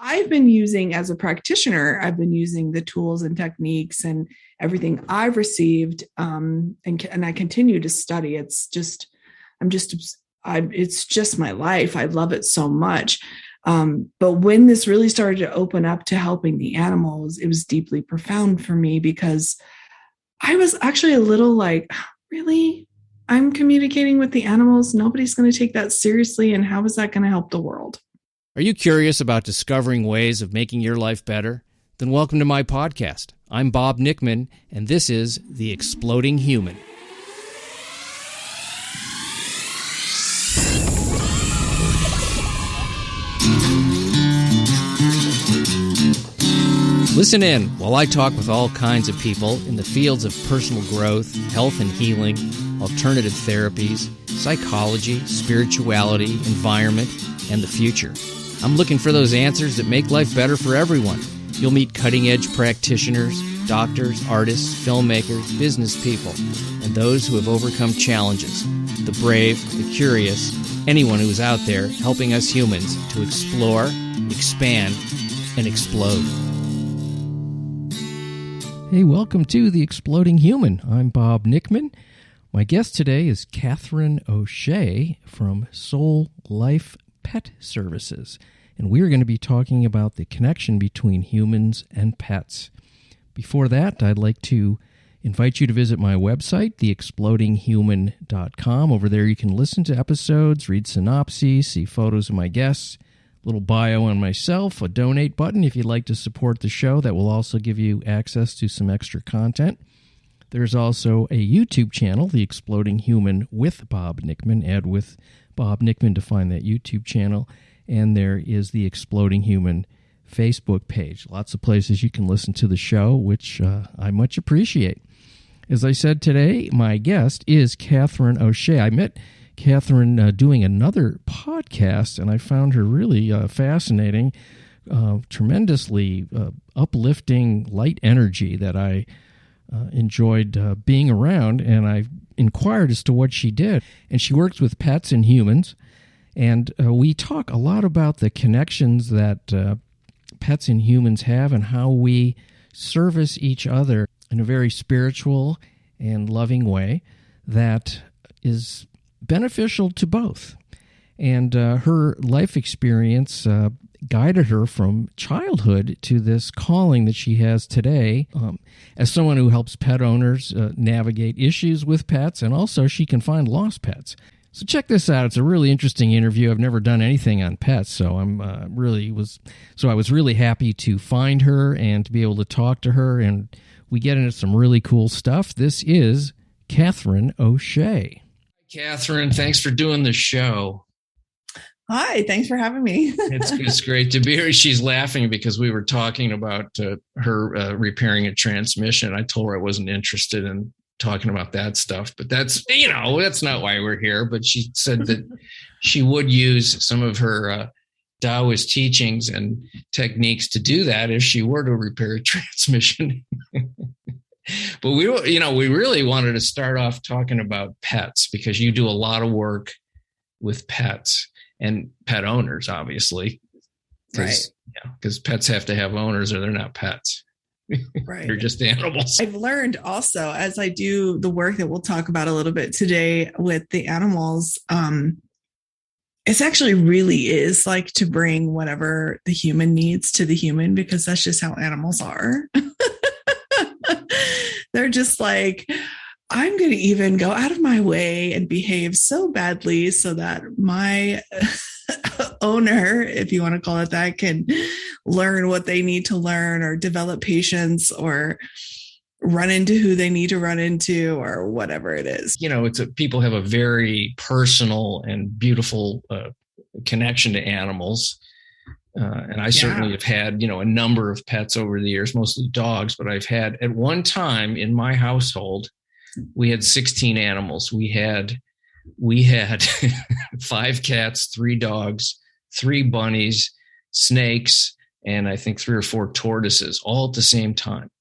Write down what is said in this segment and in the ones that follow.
I've been using, as a practitioner, I've been using the tools and techniques and everything I've received, and I continue to study. It's just my life. I love it so much. But when this really started to open up to helping the animals, it was deeply profound for me, because I was actually a little like, really? I'm communicating with the animals. Nobody's going to take that seriously. And how is that going to help the world? Are you curious about discovering ways of making your life better? Then welcome to my podcast. I'm Bob Nickman, and this is The Exploding Human. Listen in while I talk with all kinds of people in the fields of personal growth, health and healing, alternative therapies, psychology, spirituality, environment, and the future. I'm looking for those answers that make life better for everyone. You'll meet cutting-edge practitioners, doctors, artists, filmmakers, business people, and those who have overcome challenges. The brave, the curious, anyone who is out there helping us humans to explore, expand, and explode. Hey, welcome to The Exploding Human. I'm Bob Nickman. My guest today is KATHERINE O'SHEA from Soul Life Pet Services, and we're going to be talking about the connection between humans and pets. Before that, I'd like to invite you to visit my website, theexplodinghuman.com. Over there you can listen to episodes, read synopses, see photos of my guests, a little bio on myself, a donate button if you'd like to support the show. That will also give you access to some extra content. There's also a YouTube channel, The Exploding Human with Bob Nickman. Add with Bob Nickman to find that YouTube channel. And there is the Exploding Human Facebook page. Lots of places you can listen to the show, which I much appreciate. As I said today, my guest is KATHERINE O'SHEA. I met KATHERINE doing another podcast, and I found her really fascinating, tremendously uplifting, light energy that I enjoyed being around, and I inquired as to what she did. And she works with pets and humans, and we talk a lot about the connections that pets and humans have and how we service each other in a very spiritual and loving way that is beneficial to both. And her life experience guided her from childhood to this calling that she has today as someone who helps pet owners navigate issues with pets, and also she can find lost pets. So check this out. It's a really interesting interview. I've never done anything on pets, so I was really happy to find her and to be able to talk to her, and we get into some really cool stuff. This is KATHERINE O'SHEA. KATHERINE, thanks for doing the show. Hi, thanks for having me. It's great to be here. She's laughing because we were talking about her repairing a transmission. I told her I wasn't interested in talking about that stuff, but that's not why we're here. But she said that she would use some of her Taoist teachings and techniques to do that if she were to repair a transmission. But we really wanted to start off talking about pets, because you do a lot of work with pets and pet owners, obviously. Right. Because pets have to have owners or they're not pets. Right. They're just animals. I've learned also, as I do the work that we'll talk about a little bit today with the animals, it's actually really is like to bring whatever the human needs to the human, because that's just how animals are. They're just like, I'm going to even go out of my way and behave so badly so that my owner, if you want to call it that, can learn what they need to learn, or develop patience, or run into who they need to run into, or whatever it is. People have a very personal and beautiful connection to animals. And I certainly have had, a number of pets over the years, mostly dogs, but I've had, at one time in my household, we had 16 animals. We had 5 cats, 3 dogs, 3 bunnies, snakes, and I think 3 or 4 tortoises, all at the same time.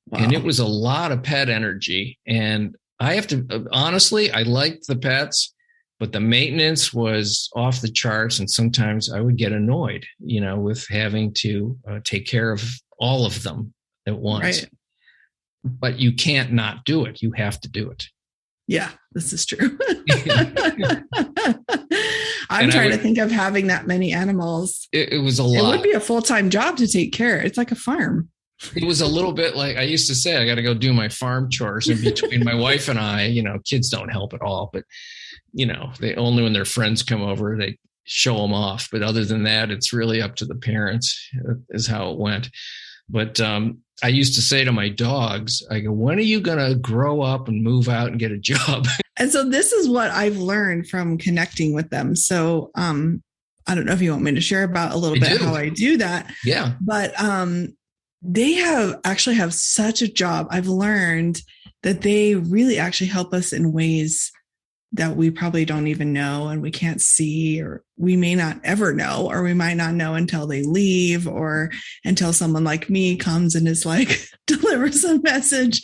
Wow. And it was a lot of pet energy. And I have to, honestly, I liked the pets, but the maintenance was off the charts. And sometimes I would get annoyed, with having to take care of all of them at once. Right. But you can't not do it. You have to do it. Yeah, this is true. I'm trying to think of having that many animals. It was a lot. It would be a full-time job to take care. It's like a farm. It was a little bit like I used to say, I got to go do my farm chores. And between my wife and I, kids don't help at all. But, they only when their friends come over, they show them off. But other than that, it's really up to the parents is how it went. But I used to say to my dogs, I go, when are you going to grow up and move out and get a job? And so this is what I've learned from connecting with them. So I don't know if you want me to share about a little bit how I do that. Yeah. But they have such a job. I've learned that they really actually help us in ways that we probably don't even know and we can't see, or we may not ever know, or we might not know until they leave or until someone like me comes and is like, delivers a message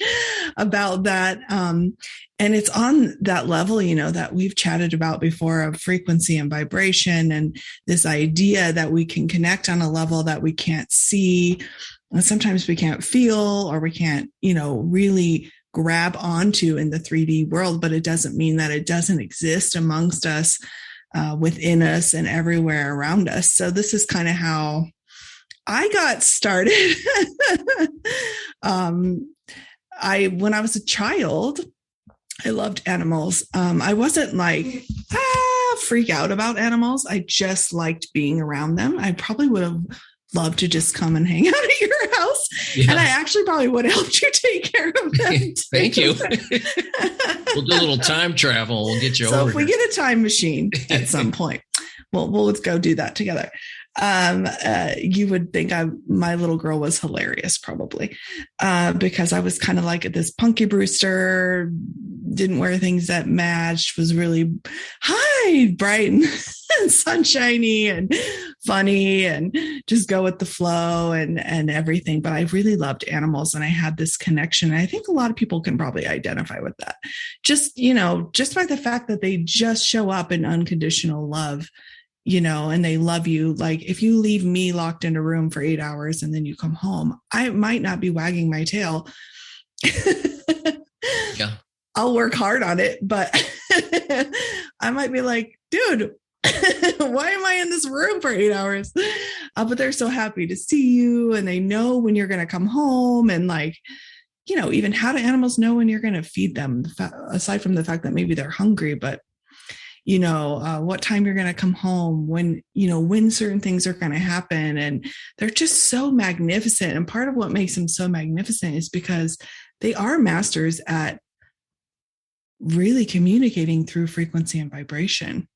about that. And it's on that level, that we've chatted about before of frequency and vibration, and this idea that we can connect on a level that we can't see. And sometimes we can't feel, or we can't, really grab onto in the 3D world, but it doesn't mean that it doesn't exist amongst us, within us and everywhere around us. So this is kind of how I got started. When I was a child, I loved animals. I wasn't like, freak out about animals. I just liked being around them. I probably would have loved to just come and hang out at your house. Yeah. And I actually probably would have helped you take care of them. Thank you. We'll do a little time travel. We'll get you over. So if we get a time machine at some point, we'll let's go do that together. You would think my little girl was hilarious, probably, because I was kind of like this Punky Brewster, didn't wear things that matched, was really bright and sunshiny and funny and just go with the flow and everything. But I really loved animals, and I had this connection. And I think a lot of people can probably identify with that. Just by the fact that they just show up in unconditional love, and they love you. Like if you leave me locked in a room for 8 hours and then you come home, I might not be wagging my tail. Yeah. I'll work hard on it, but I might be like, dude, why am I in this room for 8 hours? But they're so happy to see you, and they know when you're going to come home, and even how do animals know when you're going to feed them, aside from the fact that maybe they're hungry, but what time you're going to come home, when certain things are going to happen. And they're just so magnificent. And part of what makes them so magnificent is because they are masters at really communicating through frequency and vibration.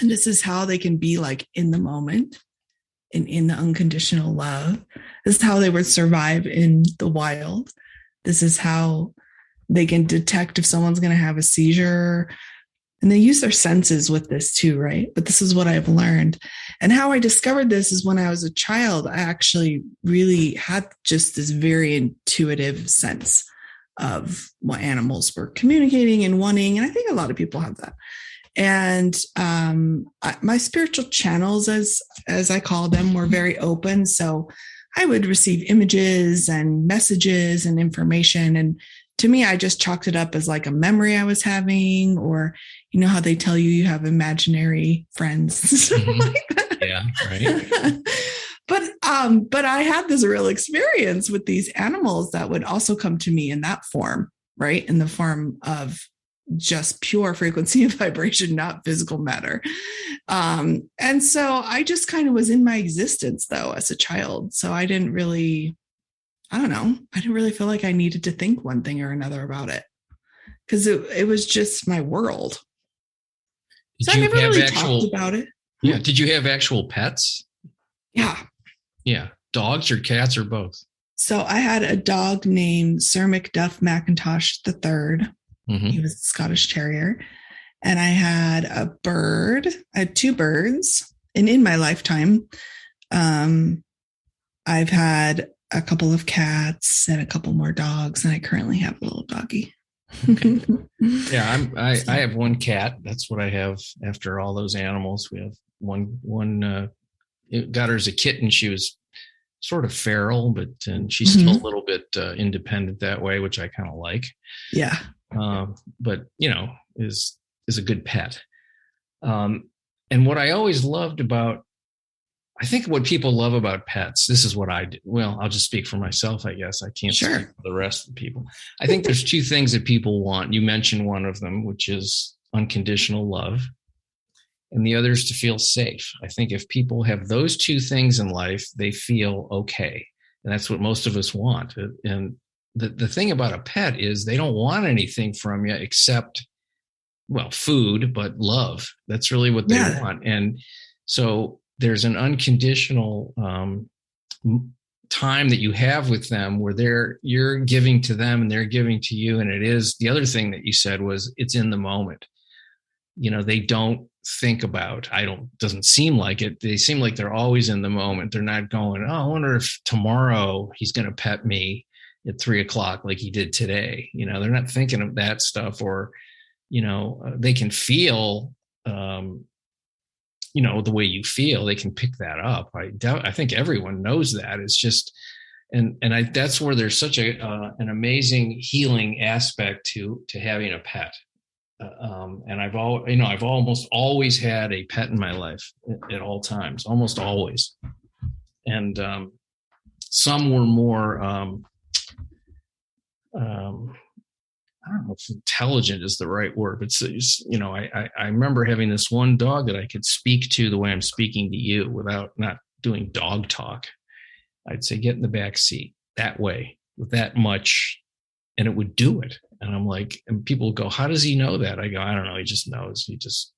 And this is how they can be like in the moment and in the unconditional love. This is how they would survive in the wild. This is how they can detect if someone's going to have a seizure. And they use their senses with this too, right? But this is what I've learned. And how I discovered this is when I was a child, I actually really had just this very intuitive sense of what animals were communicating and wanting. And I think a lot of people have that. And my spiritual channels, as I call them, were very open. So I would receive images and messages and information. And to me, I just chalked it up as like a memory I was having, or how they tell you have imaginary friends, mm-hmm. like that. Yeah, right. But I had this real experience with these animals that would also come to me in that form, right? In the form of just pure frequency and vibration, not physical matter. And so I just kind of was in my existence though, as a child. So I didn't really feel like I needed to think one thing or another about it, because it was just my world. So I never really talked about it. Yeah. Did you have actual pets? Yeah. Yeah. Dogs or cats or both? So I had a dog named Sir Macduff McIntosh III. Mm-hmm. He was a Scottish Terrier. And I had a bird. I had two birds. And in my lifetime, I've had a couple of cats and a couple more dogs. And I currently have a little doggy. Okay. Yeah, I have one cat. That's what I have after all those animals. We have one got her as a kitten. She was sort of feral, and she's still a little bit independent that way, which I kind of like. Yeah. But is a good pet. And what I always loved about, I think what people love about pets, this is what I do. Well, I'll just speak for myself, I guess. I can't speak for the rest of the people. I think there's two things that people want. You mentioned one of them, which is unconditional love, and the other is to feel safe. I think if people have those two things in life, they feel okay. And that's what most of us want. And the thing about a pet is they don't want anything from you except, well, food, but love. That's really what they want. And so there's an unconditional time that you have with them where you're giving to them and they're giving to you. And it is, the other thing that you said was, it's in the moment. They don't think about, doesn't seem like it. They seem like they're always in the moment. They're not going, oh, I wonder if tomorrow he's going to pet me at 3:00 like he did today. They're not thinking of that stuff, or, they can feel, the way you feel. They can pick that up. I think everyone knows that. It's just, that's where there's such an amazing healing aspect to having a pet. And I've almost always had a pet in my life at all times, almost always. And some were more, I don't know if intelligent is the right word, but I remember having this one dog that I could speak to the way I'm speaking to you without not doing dog talk. I'd say, get in the back seat that way with that much, and it would do it. And I'm like, and people go, how does he know that? I go, I don't know. He just knows. He just,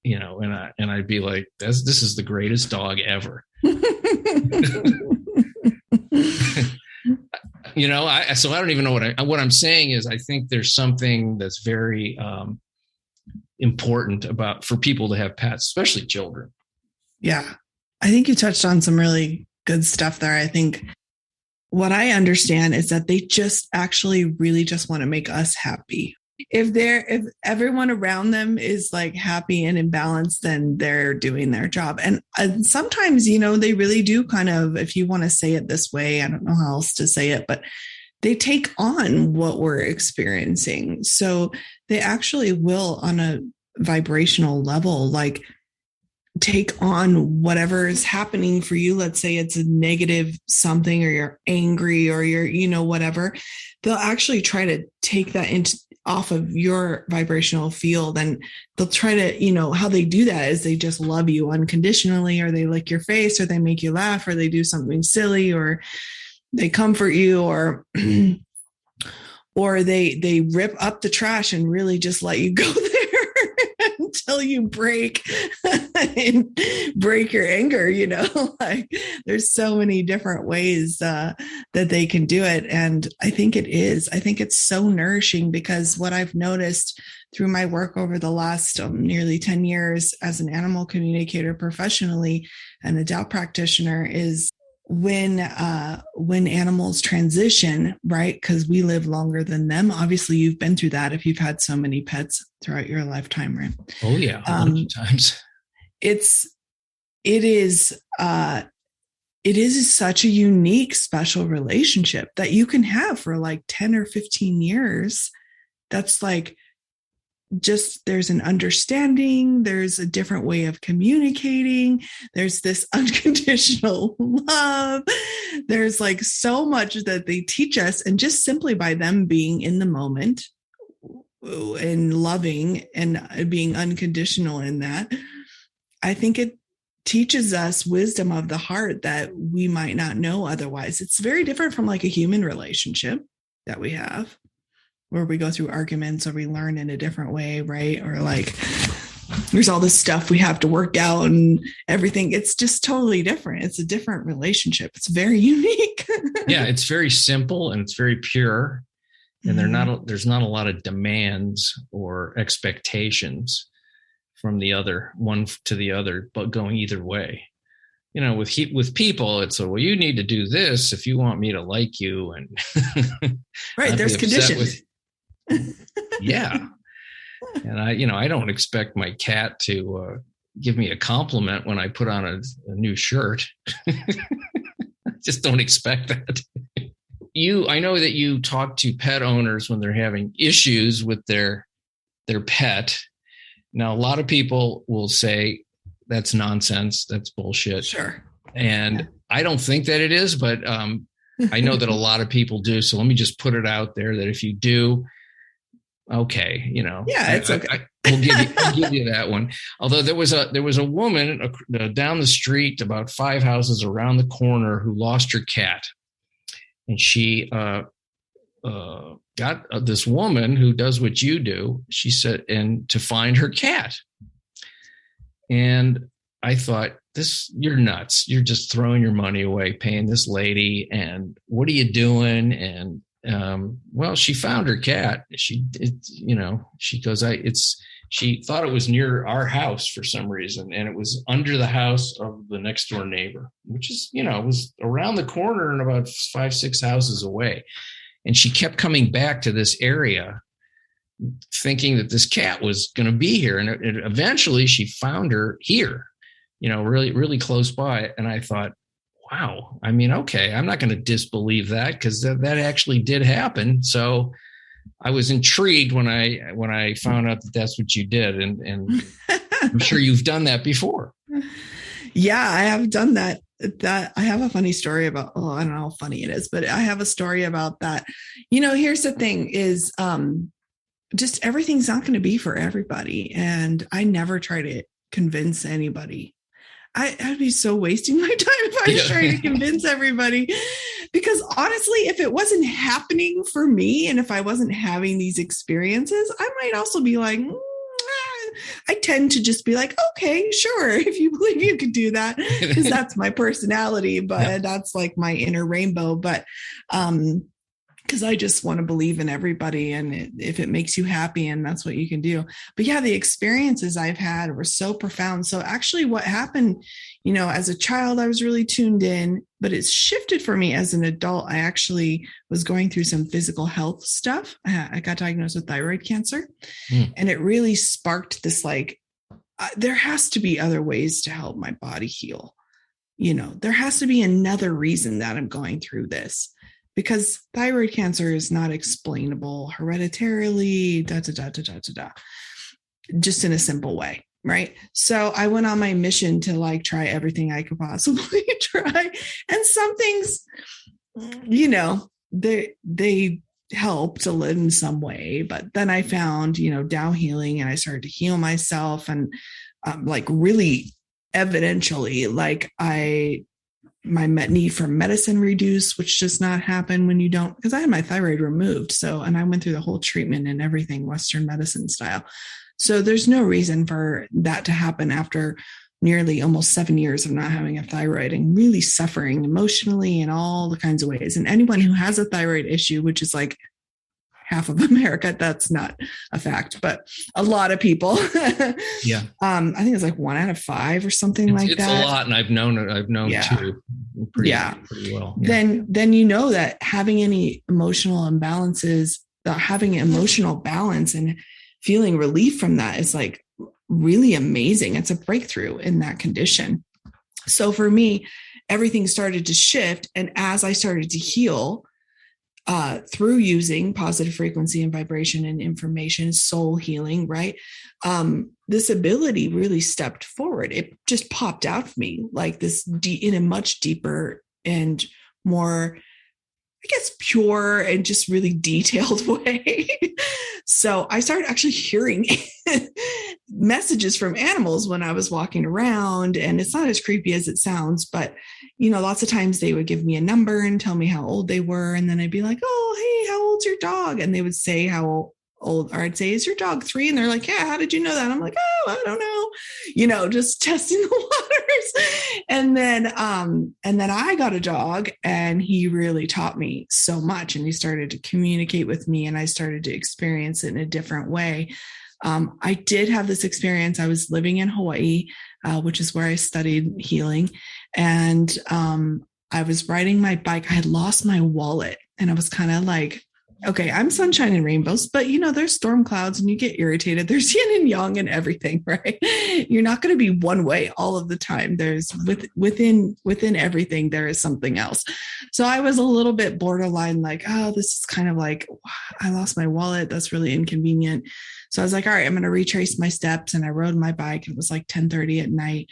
and I'd be like, this is the greatest dog ever. So I don't even know what I'm saying is, I think there's something that's very important for people to have pets, especially children. Yeah. I think you touched on some really good stuff there. I think what I understand is that they just actually really just want to make us happy. If everyone around them is like happy and in balance, then they're doing their job. And sometimes, they really do kind of, if you want to say it this way, I don't know how else to say it, but they take on what we're experiencing. So they actually will, on a vibrational level, like take on whatever is happening for you. Let's say it's a negative something, or you're angry, or you're, whatever. They'll actually try to take that off of your vibrational field, and they'll try to, how they do that is they just love you unconditionally, or they lick your face, or they make you laugh, or they do something silly, or they comfort you, or or they rip up the trash and really just let you go there until you break your anger. Like there's so many different ways that they can do it. And I think it's so nourishing, because what I've noticed through my work over the last nearly 10 years as an animal communicator professionally and a Tao practitioner is when animals transition, right? Because we live longer than them. Obviously, you've been through that if you've had so many pets throughout your lifetime, right? Oh yeah, a bunch of times. It is such a unique, special relationship that you can have for like 10 or 15 years. That's like, just there's an understanding, there's a different way of communicating, there's this unconditional love, there's like so much that they teach us. And just simply by them being in the moment and loving and being unconditional in that, I think it teaches us wisdom of the heart that we might not know otherwise. It's very different from like a human relationship that we have, where we go through arguments or we learn in a different way, right? Or like there's all this stuff we have to work out and everything. It's just totally different. It's a different relationship. It's very unique. Yeah, it's very simple and it's very pure. And there's not a lot of demands or expectations from the other one to the other, but going either way. With people, it's well, you need to do this if you want me to like you, and right. There's conditions. Yeah. And I don't expect my cat to give me a compliment when I put on a new shirt. I just don't expect that. I know that you talk to pet owners when they're having issues with their pet. Now, a lot of people will say that's nonsense. That's bullshit. Sure. And I don't think that it is, but I know that a lot of people do. So let me just put it out there that if you do, okay, yeah, it's okay. I'll give you that one. Although there was a woman down the street, about 5 houses around the corner, who lost her cat, and she got this woman who does what you do. She said, and to find her cat. And I thought, you're nuts. You're just throwing your money away, paying this lady. And what are you doing? And well, she found her cat. She goes, she thought it was near our house for some reason, and it was under the house of the next door neighbor, which is, it was around the corner and about 5-6 houses away. And she kept coming back to this area thinking that this cat was going to be here. And eventually she found her here, really, really close by. And I thought, wow, okay, I'm not going to disbelieve that, because that actually did happen. So I was intrigued when I found out that that's what you did. And I'm sure you've done that before. Yeah, I have done that. I have a funny story about, I don't know how funny it is, but I have a story about that. Here's the thing is, just everything's not going to be for everybody. And I never try to convince anybody. I'd be so wasting my time if I was trying to convince everybody, because honestly, if it wasn't happening for me and if I wasn't having these experiences, I might also be like, I tend to just be like, okay, sure, if you believe you could do that, because that's my personality, but that's like my inner rainbow. But because I just want to believe in everybody, and if it makes you happy, and that's what you can do. But yeah, the experiences I've had were so profound. So actually what happened, as a child, I was really tuned in, but it's shifted for me as an adult. I actually was going through some physical health stuff. I got diagnosed with thyroid cancer, and it really sparked this, there has to be other ways to help my body heal. There has to be another reason that I'm going through this, because thyroid cancer is not explainable hereditarily, just in a simple way, right? So I went on my mission to try everything I could possibly try. And some things, they helped a little in some way, but then I found, Tao healing, and I started to heal myself, and really evidentially, my need for medicine reduced, which does not happen when you don't, because I had my thyroid removed. And I went through the whole treatment and everything, Western medicine style. So there's no reason for that to happen after nearly almost 7 years of not having a thyroid and really suffering emotionally in all the kinds of ways. And anyone who has a thyroid issue, which is half of America, that's not a fact, but a lot of people. Yeah. I think it's 1 out of 5 or something that. It's a lot. And I've known too pretty well. Yeah. Then that having any emotional imbalances, having emotional balance and feeling relief from that is really amazing. It's a breakthrough in that condition. So for me, everything started to shift. And as I started to heal, through using positive frequency and vibration and information, soul healing, right? This ability really stepped forward. It just popped out of me this in a much deeper and more, I guess, pure and just really detailed way. So I started actually hearing messages from animals when I was walking around, and it's not as creepy as it sounds, but lots of times they would give me a number and tell me how old they were. And then I'd be like, oh, hey, how old's your dog? And they would say how old, or I'd say, is your dog 3? And they're like, yeah, how did you know that? I'm like, oh, I don't know, just testing the waters. And then I got a dog, and he really taught me so much, and he started to communicate with me, and I started to experience it in a different way. I did have this experience. I was living in Hawaii, which is where I studied healing. And I was riding my bike. I had lost my wallet, and I was kind of Okay, I'm sunshine and rainbows, but there's storm clouds and you get irritated. There's yin and yang and everything, right? You're not going to be one way all of the time. There's within everything, there is something else. So I was a little bit borderline, like, oh, this is kind of like, I lost my wallet. That's really inconvenient. So I was like, all right, I'm going to retrace my steps. And I rode my bike. It was like 10:30 at night.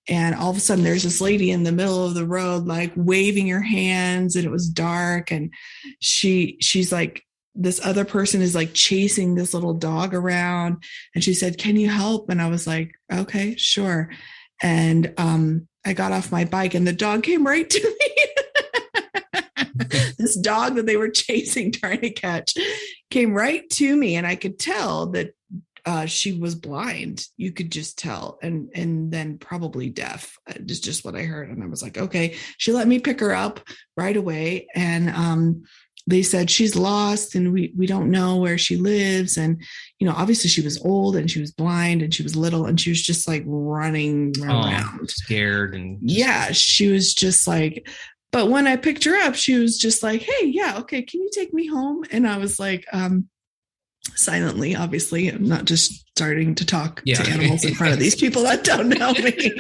And all of a sudden there's this lady in the middle of the road, like waving her hands, and it was dark. And she's like, this other person is like chasing this little dog around. And she said, can you help? And I was like, okay, sure. And I got off my bike and the dog came right to me. This dog that they were chasing, trying to catch, came right to me. And I could tell that she was blind. You could just tell, and then probably deaf. Just what I heard. And I was like, okay. She let me pick her up right away. And they said she's lost and we don't know where she lives. And, obviously she was old and she was blind and she was little and she was just like running around. Scared. And yeah, she was just like, but when I picked her up, she was just like, hey, yeah, okay, can you take me home? And I was like, silently, obviously, I'm not just starting to talk to animals in front of these people that don't know me.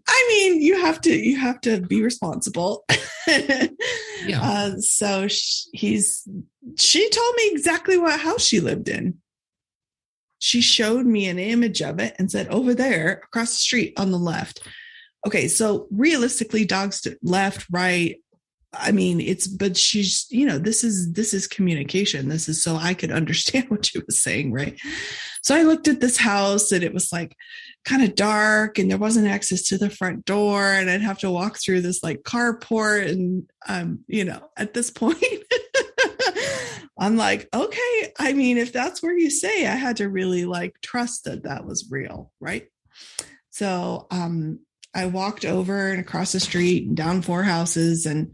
I mean, you have to be responsible. Yeah. So she told me exactly what house she lived in. She showed me an image of it and said, over there across the street on the left. Okay, so realistically, dogs to left, right. I mean, but she's, this is communication. This is so I could understand what she was saying. Right. So I looked at this house and it was like kind of dark and there wasn't access to the front door. And I'd have to walk through this like carport. And, at this point, I'm like, okay, I mean, if that's where you say, I had to really like trust that was real. Right. So, I walked over and across the street and down 4 houses and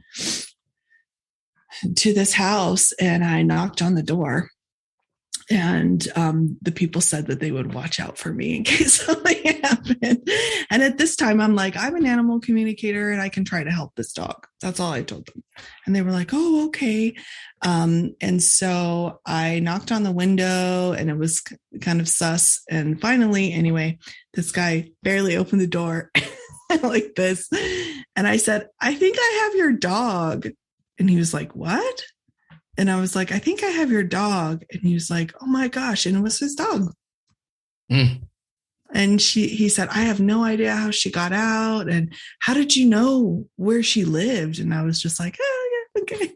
to this house, and I knocked on the door, and the people said that they would watch out for me in case something happened. And at this time, I'm like, I'm an animal communicator and I can try to help this dog. That's all I told them. And they were like, oh, okay. And so I knocked on the window and it was kind of sus. And finally, anyway, this guy barely opened the door like this. And I said, I think I have your dog. And he was like, what? And I was like, I think I have your dog. And he was like, oh my gosh. And it was his dog. Mm. And he said, I have no idea how she got out. And how did you know where she lived? And I was just like, oh yeah, okay.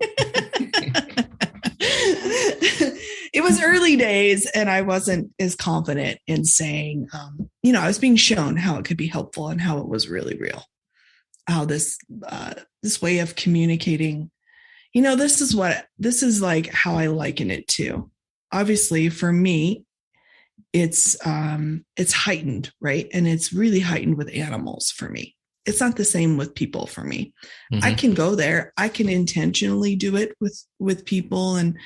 It was early days and I wasn't as confident in saying, I was being shown how it could be helpful and how it was really real. How this way of communicating, this is like how I liken it to. Obviously for me, it's heightened, right? And it's really heightened with animals for me. It's not the same with people for me. Mm-hmm. I can go there. I can intentionally do it with people and,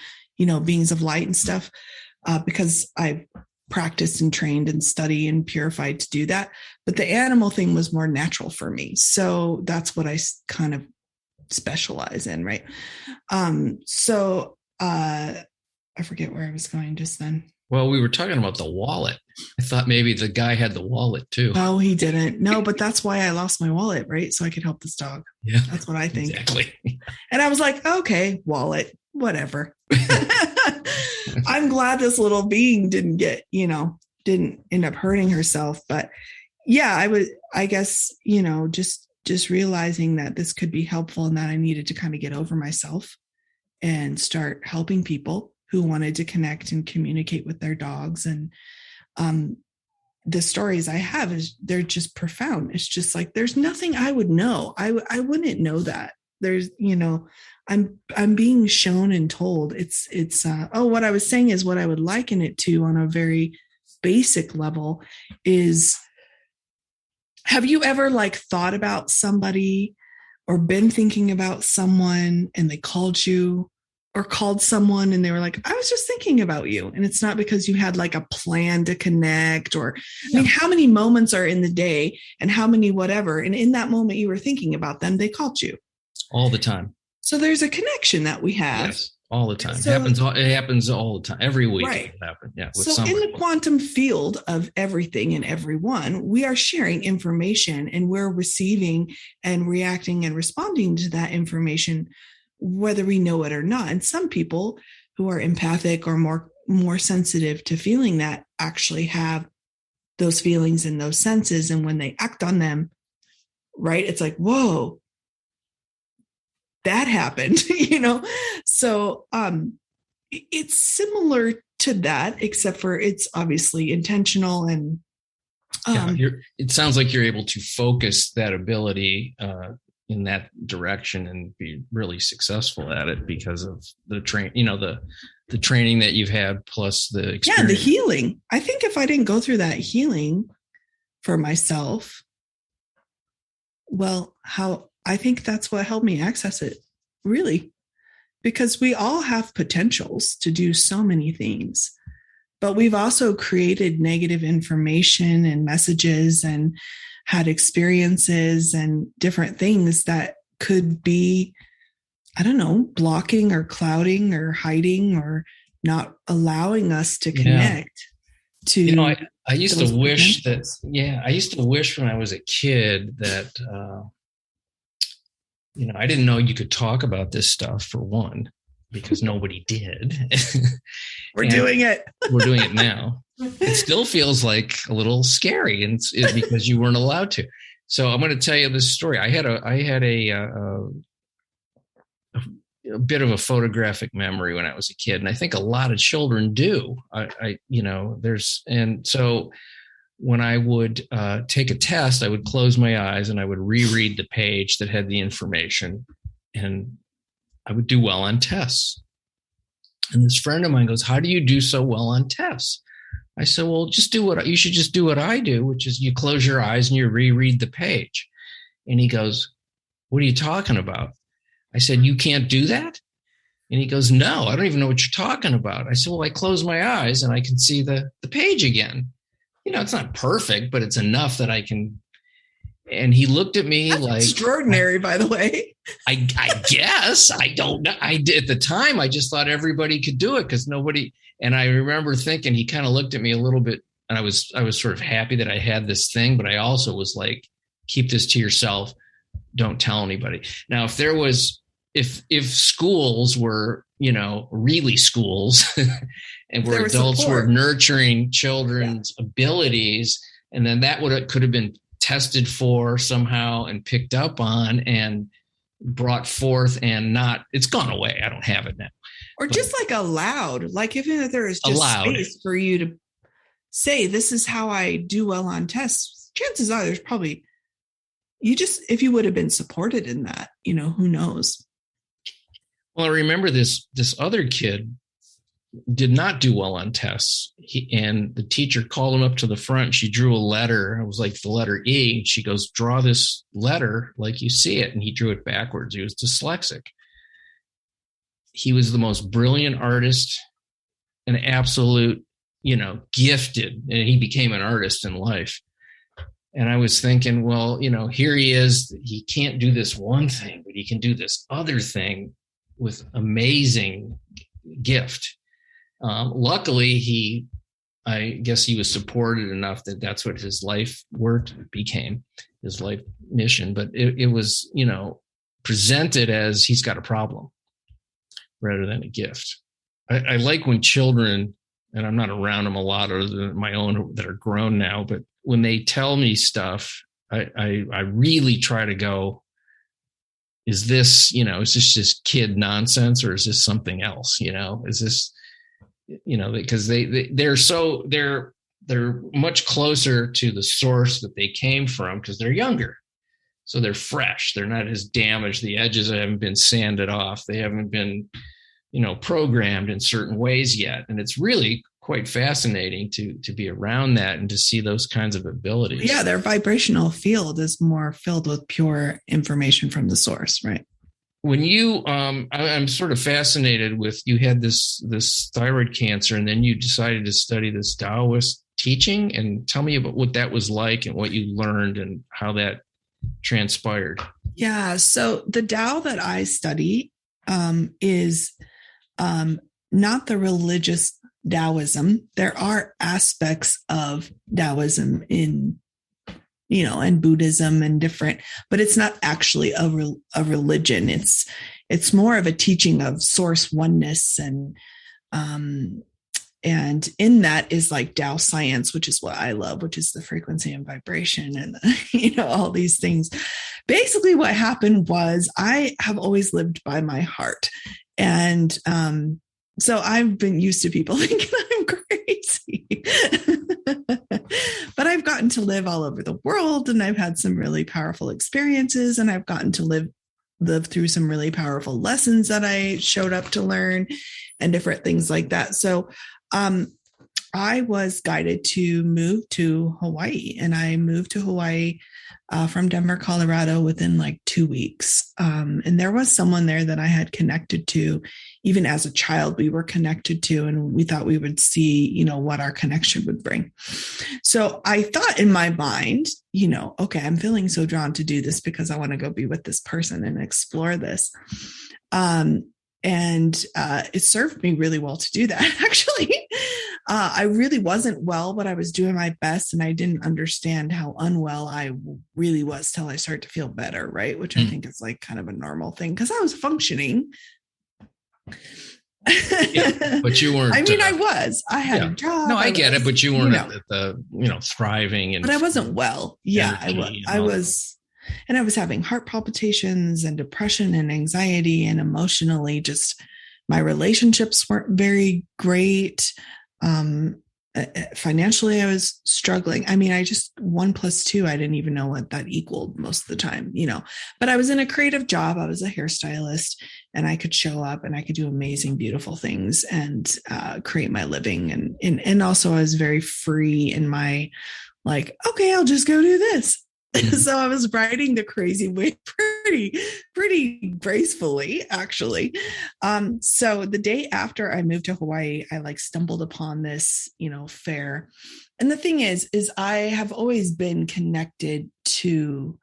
beings of light and stuff, because I've practiced and trained and studied and purified to do that. But the animal thing was more natural for me. So that's what I kind of specialize in. Right. So I forget where I was going just then. Well, we were talking about the wallet. I thought maybe the guy had the wallet too. No, he didn't. No, but that's why I lost my wallet, right? So I could help this dog. Yeah. That's what I think. Exactly. And I was like, okay, wallet, whatever. I'm glad this little being didn't end up hurting herself. But yeah, I guess, just realizing that this could be helpful and that I needed to kind of get over myself and start helping people who wanted to connect and communicate with their dogs. And the stories I have they're just profound. It's just like, there's nothing I would know. I wouldn't know that. There's, I'm being shown and told. It's what I was saying is what I would liken it to on a very basic level is, have you ever like thought about somebody or been thinking about someone and they called you, or called someone and they were like, I was just thinking about you. And it's not because you had like a plan to connect or, I mean, how many moments are in the day and how many whatever. And in that moment you were thinking about them, they called you. All the time. So there's a connection that we have. Yes, all the time. So, it happens all the time. Every week right. it happens. Yeah. So in the quantum field of everything and everyone, we are sharing information and we're receiving and reacting and responding to that information, whether we know it or not. And some people who are empathic or more sensitive to feeling that actually have those feelings and those senses. And when they act on them, right, it's like, whoa, that happened, So it's similar to that, except for it's obviously intentional. And it sounds like you're able to focus that ability in that direction and be really successful at it because of the the training that you've had plus the experience. Yeah, the healing. I think if I didn't go through that healing for myself, I think that's what helped me access it, really, because we all have potentials to do so many things, but we've also created negative information and messages and had experiences and different things that could be, I don't know, blocking or clouding or hiding or not allowing us to connect to. I used to wish I used to wish when I was a kid that, I didn't know you could talk about this stuff, for one, because nobody did. We're doing it. We're doing it now. It still feels like a little scary, and it's because you weren't allowed to. So I'm going to tell you this story. I had a bit of a photographic memory when I was a kid, and I think a lot of children do. So when I would take a test, I would close my eyes and I would reread the page that had the information, and I would do well on tests. And this friend of mine goes, "How do you do so well on tests?" I said, "Well, you should just do what I do, which is you close your eyes and you reread the page." And he goes, "What are you talking about?" I said, "You can't do that?" And he goes, "No, I don't even know what you're talking about." I said, "Well, I close my eyes and I can see the page again. It's not perfect, but it's enough that I can." And he looked at me like extraordinary, by the way. I guess. I don't know. At the time, I just thought everybody could do it because nobody. And I remember thinking, he kind of looked at me a little bit, and I was sort of happy that I had this thing, but I also was like, keep this to yourself. Don't tell anybody. Now, if schools were, really schools and where adults were nurturing children's abilities, and then that could have been tested for somehow and picked up on and brought forth, and it's gone away. I don't have it now. Or just like allowed, like even if there is just space for you to say, this is how I do well on tests, chances are there's probably, if you would have been supported in that, who knows? Well, I remember this other kid did not do well on tests. And the teacher called him up to the front. She drew a letter. It was like the letter E. She goes, "Draw this letter like you see it." And he drew it backwards. He was dyslexic. He was the most brilliant artist, an absolute, gifted, and he became an artist in life. And I was thinking, well, here he is. He can't do this one thing, but he can do this other thing with amazing gift. Luckily, I guess he was supported enough that that's what his life work became, his life mission. But it was, presented as he's got a problem rather than a gift. I like when children, and I'm not around them a lot, or my own that are grown now, but when they tell me stuff, I really try to go, is this, is this just kid nonsense, or is this something else? Is this, because they're much closer to the source that they came from because they're younger. So they're fresh. They're not as damaged. The edges haven't been sanded off. They haven't been, programmed in certain ways yet. And it's really quite fascinating to be around that and to see those kinds of abilities. Yeah, their vibrational field is more filled with pure information from the source, right? When you, I'm sort of fascinated with, you had this thyroid cancer, and then you decided to study this Taoist teaching, and tell me about what that was like and what you learned and how that transpired. Yeah. So the Tao that I study is not the religious Taoism. There are aspects of Taoism in, and Buddhism and different, but it's not actually a religion. It's more of a teaching of source oneness, and in that is like Tao science, which is what I love, which is the frequency and vibration and, all these things. Basically what happened was I have always lived by my heart. And, so I've been used to people thinking I'm crazy, but I've gotten to live all over the world, and I've had some really powerful experiences, and I've gotten to live through some really powerful lessons that I showed up to learn and different things like that. So, I was guided to move to Hawaii, and I moved to Hawaii from Denver, Colorado within like 2 weeks. And there was someone there that I had connected to, even as a child, we were connected to, and we thought we would see, what our connection would bring. So I thought in my mind, okay, I'm feeling so drawn to do this because I want to go be with this person and explore this. And it served me really well to do that, actually. I really wasn't well, but I was doing my best, and I didn't understand how unwell I really was till I started to feel better, right? Which I think is like kind of a normal thing because I was functioning. Yeah, but you weren't. I had a job. No, I get it, but you weren't at the thriving. But I wasn't well. Yeah, I was. And I was having heart palpitations and depression and anxiety, and emotionally, just my relationships weren't very great. Financially, I was struggling. I just 1 + 2, I didn't even know what that equaled most of the time, but I was in a creative job. I was a hairstylist, and I could show up and I could do amazing, beautiful things and create my living. And also I was very free in my, like, okay, I'll just go do this. So I was riding the crazy wave pretty gracefully, actually. So the day after I moved to Hawaii, I like stumbled upon this, fair. And the thing is I have always been connected to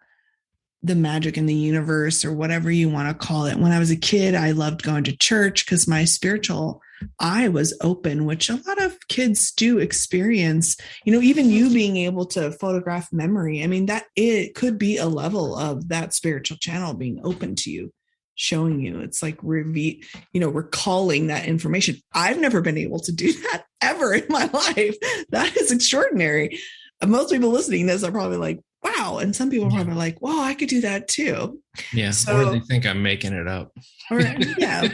the magic in the universe, or whatever you want to call it. When I was a kid, I loved going to church because my spiritual eye was open, which a lot of kids do experience. Even you being able to photograph memory, that it could be a level of that spiritual channel being open to you, showing you. It's like recalling that information. I've never been able to do that ever in my life. That is extraordinary. Most people listening to this are probably like, wow. And some people are probably like, wow, I could do that too. Yeah. So, or they think I'm making it up. Or, yeah.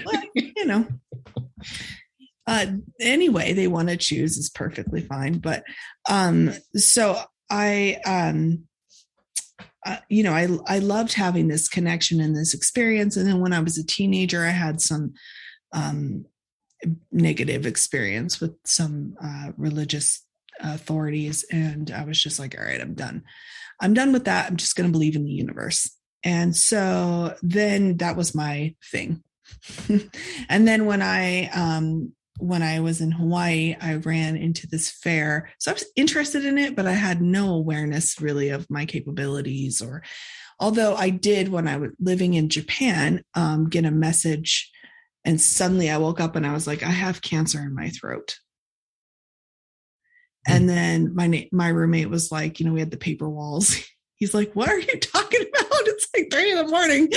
Anyway, they want to choose is perfectly fine. But, so I loved having this connection and this experience. And then when I was a teenager, I had some, negative experience with some, religious authorities. And I was just like, all right, I'm done with that. I'm just going to believe in the universe. And so then that was my thing. And then when I was in Hawaii, I ran into this fair. So I was interested in it, but I had no awareness really of my capabilities, although I did, when I was living in Japan, get a message, and suddenly I woke up and I was like, I have cancer in my throat. And then my roommate was like, we had the paper walls. He's like, what are you talking about? It's like 3 a.m.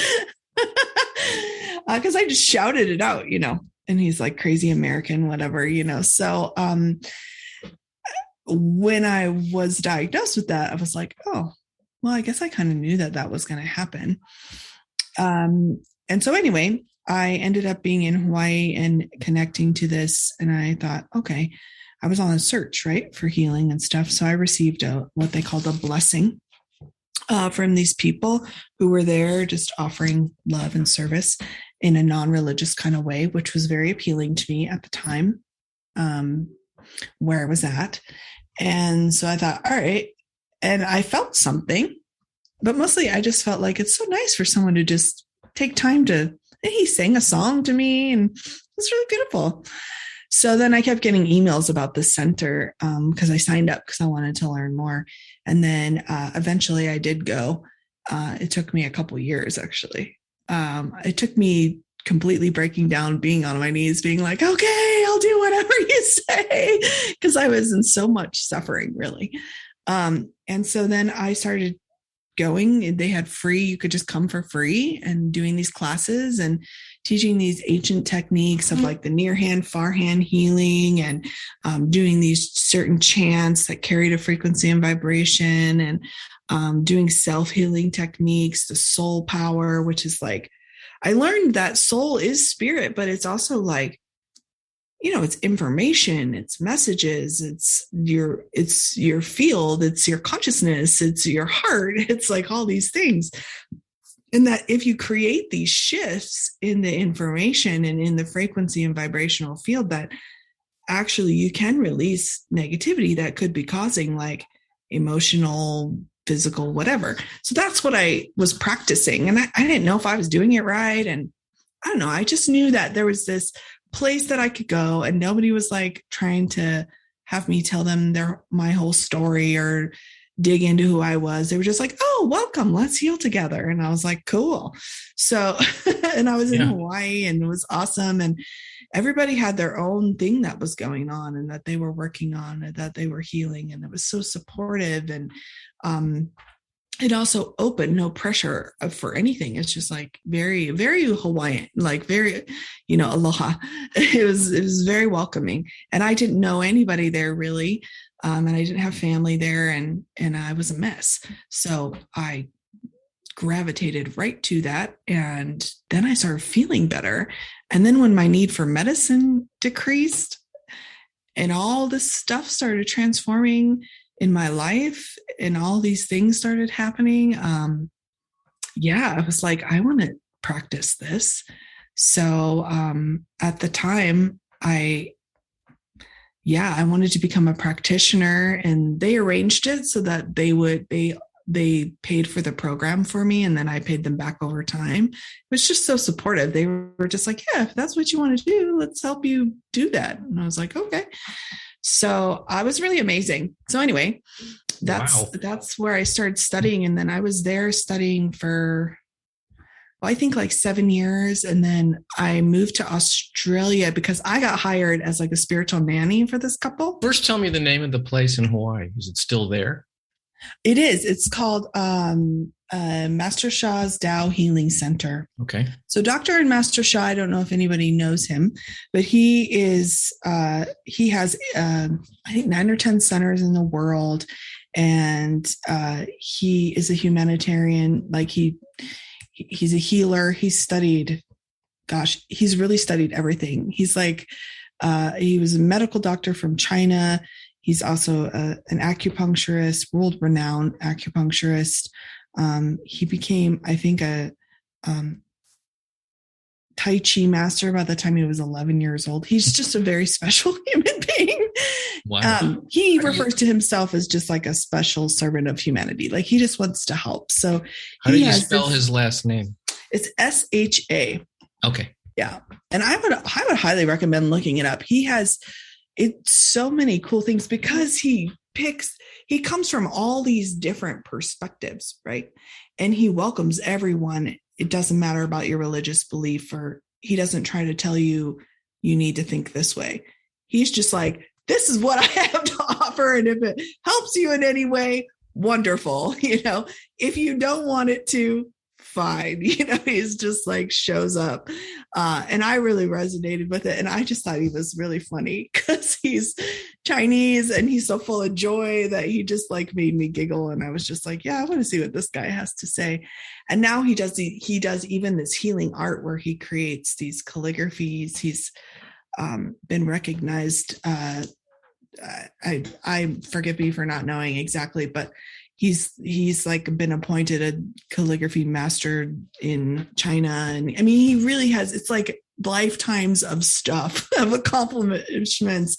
Because I just shouted it out, and he's like, crazy American, whatever, So when I was diagnosed with that, I was like, oh, well, I guess I kind of knew that was going to happen. And so anyway, I ended up being in Hawaii and connecting to this. And I thought, okay, I was on a search, right, for healing and stuff. So I received what they called a blessing from these people who were there just offering love and service in a non-religious kind of way, which was very appealing to me at the time where I was at. And so I thought, all right. And I felt something, but mostly I just felt like it's so nice for someone to just take time to, he sang a song to me, and it was really beautiful. So then I kept getting emails about this center because I signed up because I wanted to learn more. And then eventually I did go. It took me a couple years, actually. It took me completely breaking down, being on my knees, being like, okay, I'll do whatever you say. Because I was in so much suffering, really. And so then I started going. They had free, you could just come for free, and doing these classes and teaching these ancient techniques of like the near hand, far hand healing, and doing these certain chants that carried a frequency and vibration, and doing self-healing techniques, the soul power, which is like, I learned that soul is spirit, but it's also like, it's information, it's messages, it's your field, it's your consciousness, it's your heart, it's like all these things. And that if you create these shifts in the information and in the frequency and vibrational field, that actually you can release negativity that could be causing like emotional, physical, whatever. So that's what I was practicing. And I didn't know if I was doing it right. And I don't know, I just knew that there was this place that I could go, and nobody was like trying to have me tell them my whole story or dig into who I was. They were just like, oh, welcome, let's heal together. And I was like, cool. So, and I was in Hawaii, and it was awesome. And everybody had their own thing that was going on and that they were working on and that they were healing. And it was so supportive. And it also opened, no pressure for anything. It's just like very, very Hawaiian, like very, aloha. It was very welcoming. And I didn't know anybody there really. And I didn't have family there, and I was a mess. So I gravitated right to that. And then I started feeling better. And then when my need for medicine decreased and all this stuff started transforming in my life and all these things started happening, I was like, I want to practice this. So at the time, I wanted to become a practitioner, and they arranged it so that they paid for the program for me, and then I paid them back over time. It was just so supportive. They were just like, yeah, if that's what you want to do, let's help you do that. And I was like, okay. So I was really amazing. So anyway, that's where I started studying. And then I was there studying for, I think like 7 years. And then I moved to Australia because I got hired as like a spiritual nanny for this couple. First, tell me the name of the place in Hawaii. Is it still there? It is. It's called Master Sha's Tao Healing Center. Okay. So Dr. and Master Sha, I don't know if anybody knows him, but he has, I think 9 or 10 centers in the world. And he is a humanitarian. Like he's a healer. He's really studied everything. He's like, he was a medical doctor from China. He's also an acupuncturist, world-renowned acupuncturist. He became, I think, a Tai Chi master by the time he was 11 years old. He's just a very special human being. Wow. He refers to himself as just like a special servant of humanity. Like he just wants to help. So how do you spell his last name? It's S-H-A. Okay. Yeah. And I would highly recommend looking it up. It's so many cool things because he comes from all these different perspectives, right? And he welcomes everyone. It doesn't matter about your religious belief, or he doesn't try to tell you need to think this way. He's just like, this is what I have to offer. And if it helps you in any way, wonderful. If you don't want it to, fine. He's just like shows up. And I really resonated with it. And I just thought he was really funny because he's Chinese and he's so full of joy that he just like made me giggle. And I was just like, yeah, I want to see what this guy has to say. And now he does even this healing art where he creates these calligraphies. He's been recognized. I forgive me for not knowing exactly, but he's like been appointed a calligraphy master in China. And I mean, he really has, it's like lifetimes of stuff, of accomplishments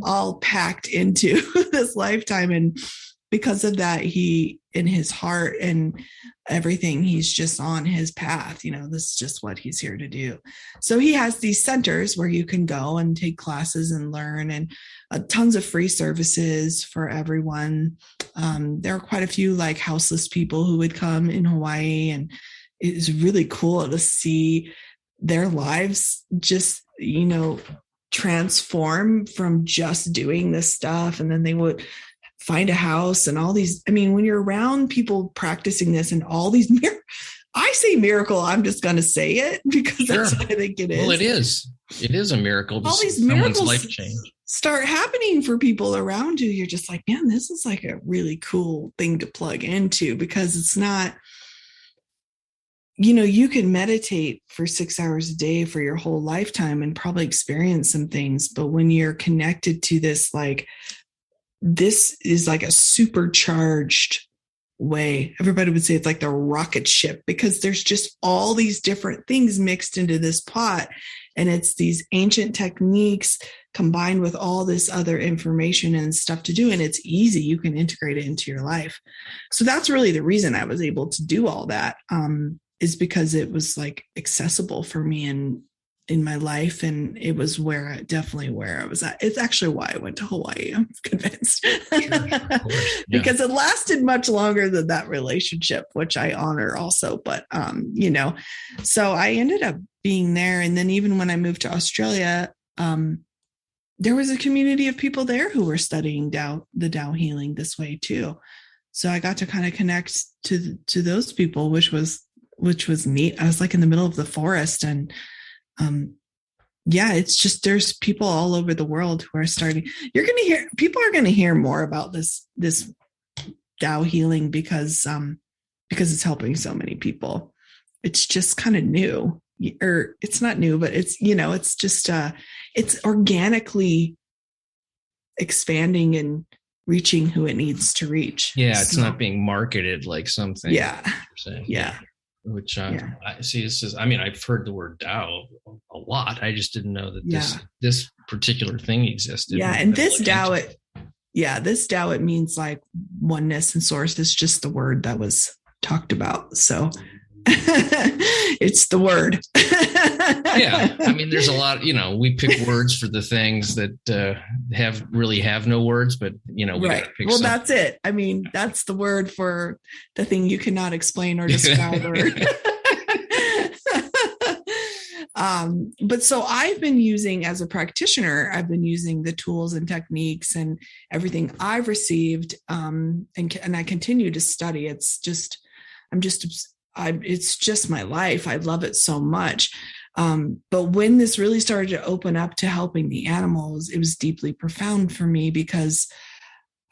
all packed into this lifetime. And because of that, he, in his heart and everything, he's just on his path. This is just what he's here to do. So he has these centers where you can go and take classes and learn, and tons of free services for everyone. There are quite a few like houseless people who would come in Hawaii, and it is really cool to see their lives just, transform from just doing this stuff. And then they would find a house and all these, when you're around people practicing this and all these I say miracle, I'm just going to say it because that's what I think it is. Well, it is. It is a miracle. All these miracles life change. Start happening for people around you. You're just like, man, this is like a really cool thing to plug into, because it's not, you can meditate for 6 hours a day for your whole lifetime and probably experience some things. But when you're connected to this, like, this is like a supercharged way. Everybody would say it's like the rocket ship, because there's just all these different things mixed into this pot. And it's these ancient techniques combined with all this other information and stuff to do. And it's easy. You can integrate it into your life. So that's really the reason I was able to do all that, is because it was like accessible for me in my life. And it was definitely where I was at. It's actually why I went to Hawaii. I'm convinced. Sure, yeah. Because it lasted much longer than that relationship, which I honor also. But, so I ended up being there. And then even when I moved to Australia, there was a community of people there who were studying the Tao healing this way too. So I got to kind of connect to those people, which was neat. I was like in the middle of the forest, and it's just, there's people all over the world who are starting. People are going to hear more about this Tao healing because it's helping so many people. It's just kind of new, or it's not new, but it's, it's just, it's organically expanding and reaching who it needs to reach. Yeah. It's not being marketed like something. Yeah. Yeah. Which I see. This is. I've heard the word Tao a lot. I just didn't know that this particular thing existed. Yeah, and this Tao, it means like oneness and source. It's just the word that was talked about. So it's the word. Yeah, there's a lot. We pick words for the things that have no words, but we right. Pick well, that's it. That's the word for the thing you cannot explain or describe. But so I've been using, as a practitioner, I've been using the tools and techniques and everything I've received, and I continue to study. It's just my life. I love it so much. But when this really started to open up to helping the animals, it was deeply profound for me, because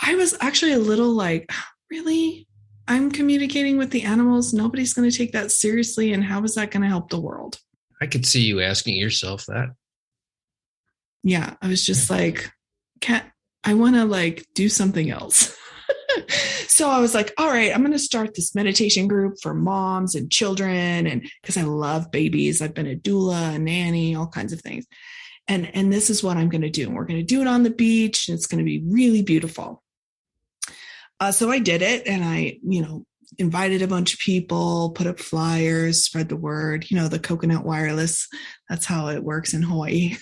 I was actually a little like, really? I'm communicating with the animals. Nobody's going to take that seriously. And how is that going to help the world? I could see you asking yourself that. Yeah. I was just like, I want to do something else. So I was like, all right, I'm going to start this meditation group for moms and children. And because I love babies, I've been a doula, a nanny, all kinds of things. And this is what I'm going to do. And we're going to do it on the beach. And it's going to be really beautiful. So I did it. And I, invited a bunch of people, put up flyers, spread the word, the coconut wireless. That's how it works in Hawaii.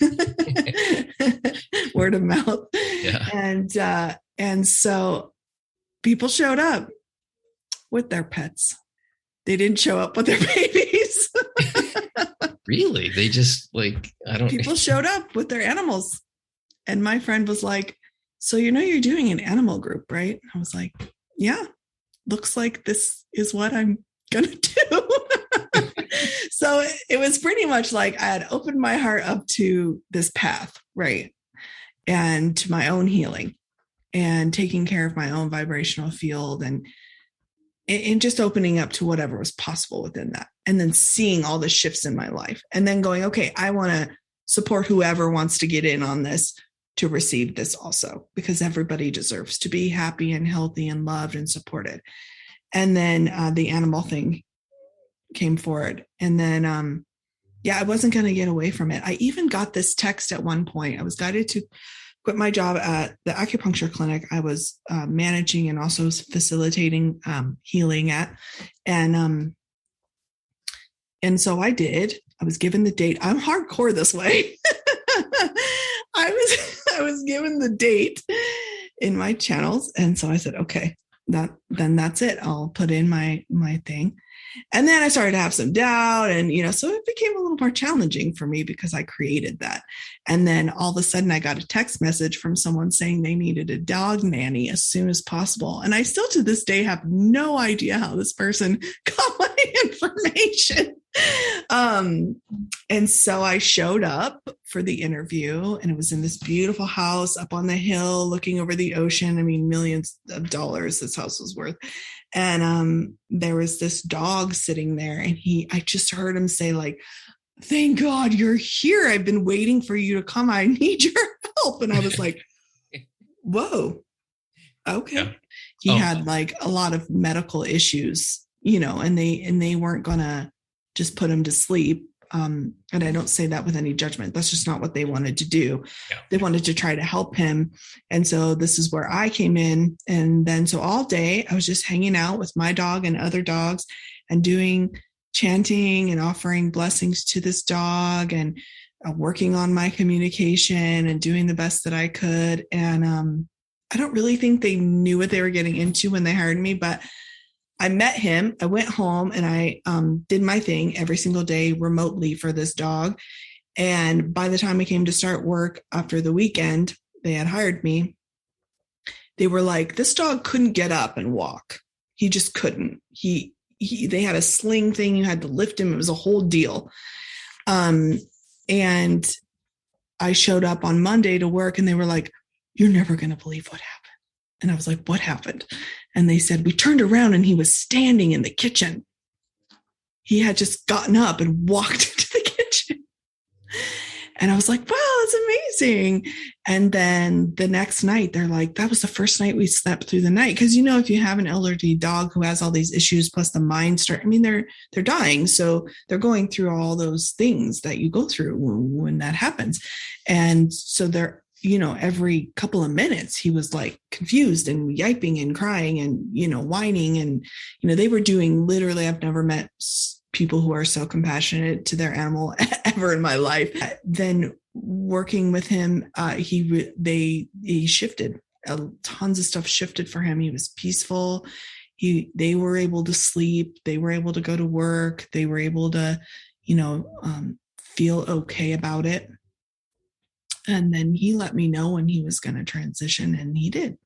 Word of mouth. Yeah. And so people showed up with their pets. They didn't show up with their babies. Really? They just people showed up with their animals. And my friend was like, so you're doing an animal group, right? I was like, yeah, looks like this is what I'm going to do. So it was pretty much like I had opened my heart up to this path, right? And to my own healing and taking care of my own vibrational field and just opening up to whatever was possible within that. And then seeing all the shifts in my life and then going, okay, I want to support whoever wants to get in on this to receive this also, because everybody deserves to be happy and healthy and loved and supported. And then the animal thing came forward. And then, I wasn't going to get away from it. I even got this text at one point. I was guided to quit my job at the acupuncture clinic I was managing and also facilitating healing at. And so I did. I was given the date. I'm hardcore this way. I was given the date in my channels. And so I said, okay, then that's it. I'll put in my thing. And then I started to have some doubt, and so it became a little more challenging for me because I created that. And then all of a sudden I got a text message from someone saying they needed a dog nanny as soon as possible. And I still to this day have no idea how this person got my information. And so I showed up for the interview, and it was in this beautiful house up on the hill looking over the ocean. I mean, millions of dollars this house was worth. And there was this dog sitting there, and I just heard him say, like, "Thank God you're here. I've been waiting for you to come. I need your help." And I was like, whoa, okay. Yeah. He had like a lot of medical issues, and they weren't gonna just put him to sleep. And I don't say that with any judgment. That's just not what they wanted to do. Yeah. They wanted to try to help him. And so this is where I came in. And then so all day I was just hanging out with my dog and other dogs and doing chanting and offering blessings to this dog and working on my communication and doing the best that I could. And I don't really think they knew what they were getting into when they hired me, but I met him. I went home and I did my thing every single day remotely for this dog. And by the time I came to start work after the weekend, they had hired me. They were like, this dog couldn't get up and walk. He just couldn't. They had a sling thing. You had to lift him. It was a whole deal. And I showed up on Monday to work, and they were like, "You're never going to believe what happened." And I was like, "What happened?" And they said, "We turned around and he was standing in the kitchen. He had just gotten up and walked into the kitchen." And I was like, "Wow, that's amazing." And then the next night, they're like, "That was the first night we slept through the night." Because, if you have an elderly dog who has all these issues, plus the mind they're dying. So they're going through all those things that you go through when that happens. And so they're, every couple of minutes, he was like confused and yiping and crying and, whining. And, they were doing literally, I've never met people who are so compassionate to their animal ever in my life. Then working with him, he shifted. Tons of stuff shifted for him. He was peaceful. They were able to sleep. They were able to go to work. They were able to, feel okay about it. And then he let me know when he was going to transition, and he did.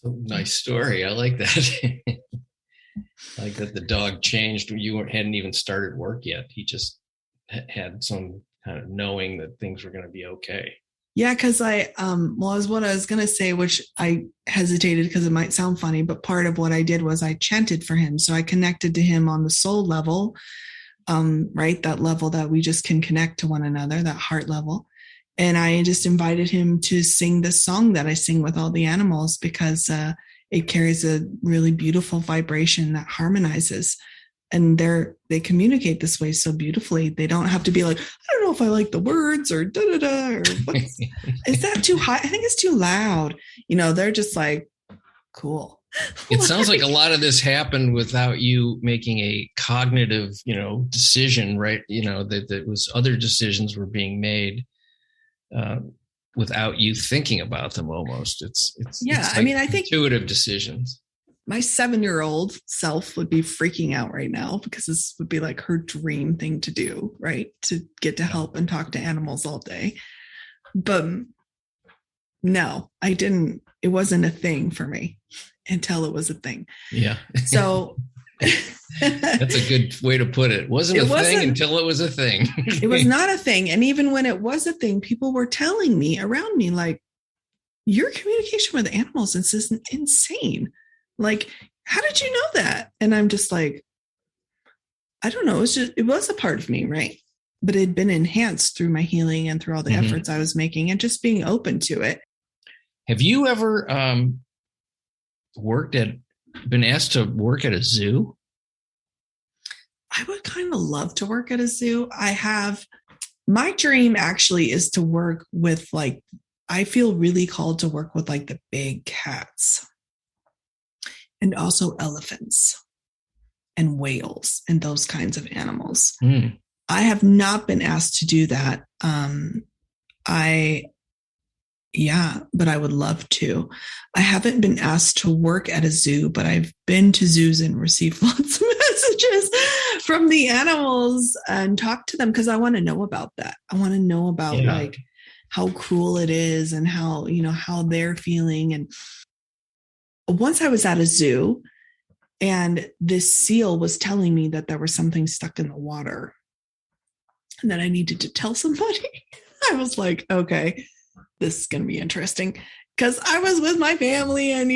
Nice story. I like that. I like that the dog changed. You hadn't even started work yet. He just had some kind of knowing that things were going to be okay. Yeah, because was what I was going to say, which I hesitated because it might sound funny, but part of what I did was I chanted for him. So I connected to him on the soul level, right? That level that we just can connect to one another, that heart level. And I just invited him to sing this song that I sing with all the animals because it carries a really beautiful vibration that harmonizes. And they communicate this way so beautifully. They don't have to be like, "I don't know if I like the words," or da da da, or is that too high? I think it's too loud. They're just like, cool. It sounds like a lot of this happened without you making a cognitive, decision, right? That was other decisions were being made without you thinking about them. Almost, it's like I think intuitive decisions. My 7-year-old self would be freaking out right now because this would be like her dream thing to do, right? To get to help and talk to animals all day. But no, I didn't. It wasn't a thing for me until it was a thing. Yeah. So that's a good way to put it. It wasn't a thing until it was a thing. It was not a thing. And even when it was a thing, people were telling me around me, like, your communication with animals is insane. Like, how did you know that? And I'm just like, I don't know. It was a part of me, right? But it had been enhanced through my healing and through all the efforts I was making and just being open to it. Have you ever been asked to work at a zoo? I would kind of love to work at a zoo. My dream actually is to work with, like, I feel really called to work with like the big cats. And also elephants and whales and those kinds of animals. I have not been asked to do that. I Yeah, but I would love to. I haven't been asked to work at a zoo, but I've been to zoos and received lots of messages from the animals and talked to them because I want to know about that. I want to know about Yeah. like how cruel it is and how, how they're feeling. And once I was at a zoo and this seal was telling me that there was something stuck in the water and that I needed to tell somebody. I was like, okay, this is going to be interesting because I was with my family and,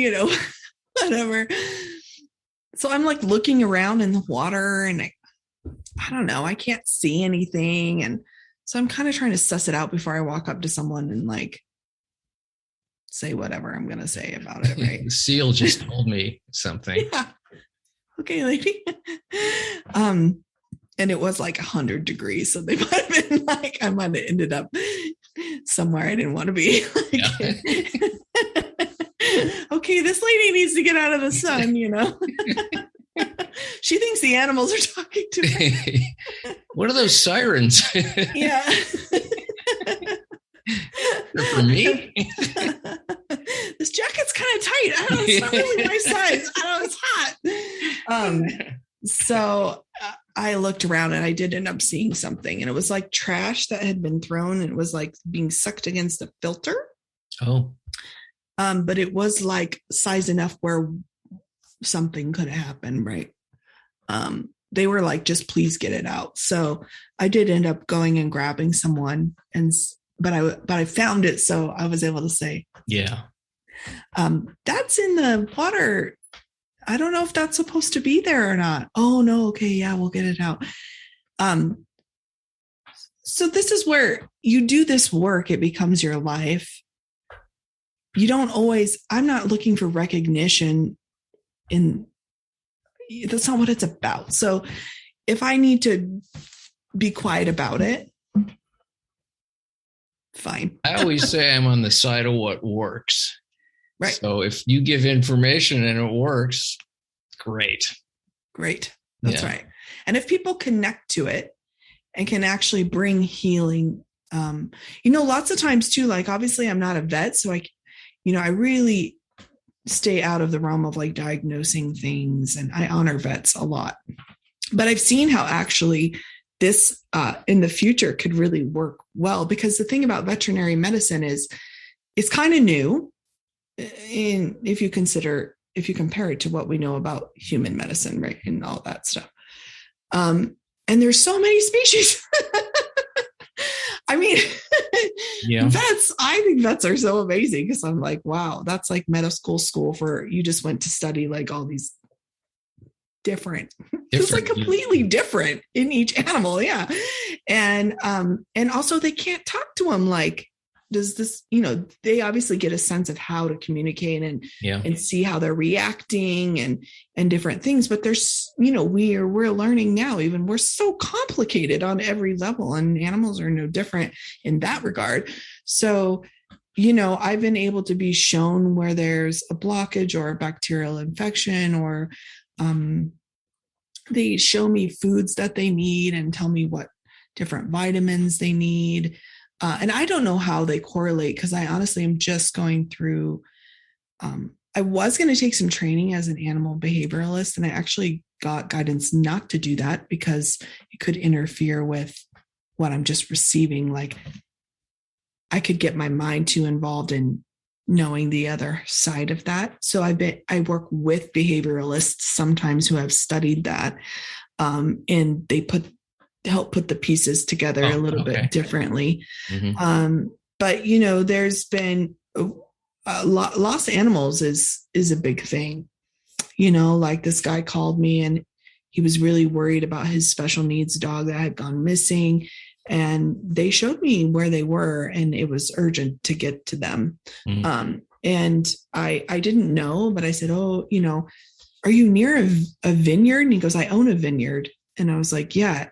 whatever. So I'm like looking around in the water and I don't know, I can't see anything. And so I'm kind of trying to suss it out before I walk up to someone and like say whatever I'm going to say about it. Right. The seal just told me something. Yeah. Okay, lady. And it was like 100 degrees. So they might have been like, I might have ended up somewhere I didn't want to be. Okay, this lady needs to get out of the sun, She thinks the animals are talking to her. What are those sirens? Yeah. They're for me? This jacket's kind of tight. I don't know. It's not really my size. I don't know. It's hot. So I looked around and I did end up seeing something, and it was like trash that had been thrown and it was like being sucked against a filter. Oh. But it was like size enough where something could happen, right? They were like, just please get it out. So I did end up going and grabbing someone, but I found it, so I was able to say, yeah, that's in the water. I don't know if that's supposed to be there or not. Oh no, okay, yeah, we'll get it out. So this is where you do this work, it becomes your life. You don't always, I'm not looking for recognition that's not what it's about. So if I need to be quiet about it, fine. I always say I'm on the side of what works. Right. So if you give information and it works, great. That's right. And if people connect to it and can actually bring healing, lots of times too, like obviously I'm not a vet, so I really stay out of the realm of like diagnosing things, and I honor vets a lot. But I've seen how actually this in the future could really work well, because the thing about veterinary medicine is it's kind of new if you compare it to what we know about human medicine, right, and all that stuff. And there's so many species. I mean, yeah. I think vets are so amazing, because I'm like, wow, that's like medical school for, you just went to study like all these different. It's like completely different in each animal. Yeah. And also they can't talk to them. Like, does this, they obviously get a sense of how to communicate and see how they're reacting and different things. But there's, we're learning now, even we're so complicated on every level, and animals are no different in that regard. So, I've been able to be shown where there's a blockage or a bacterial infection, or they show me foods that they need and tell me what different vitamins they need. And I don't know how they correlate, because I honestly am just going through, I was going to take some training as an animal behavioralist, and I actually got guidance not to do that because it could interfere with what I'm just receiving. Like, I could get my mind too involved in knowing the other side of that. So I work with behavioralists sometimes who have studied that, and they help put the pieces together a little bit differently. Mm-hmm. But there's been lost animals is a big thing. Like this guy called me and he was really worried about his special needs dog that had gone missing, and they showed me where they were, and it was urgent to get to them. Mm-hmm. And I didn't know, but I said, oh, are you near a vineyard? And he goes, I own a vineyard. And I was like, yeah,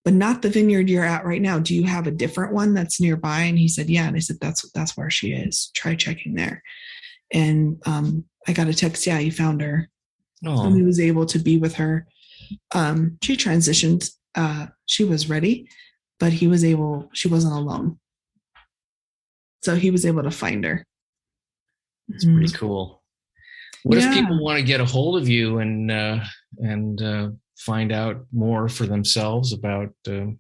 but not the vineyard you're at right now. Do you have a different one that's nearby? And he said, yeah. And I said, that's where she is. Try checking there. And I got a text. Yeah, he found her. Oh. And he was able to be with her. She transitioned. She was ready, but she wasn't alone. So he was able to find her. It's pretty cool. What if people want to get a hold of you and find out more for themselves about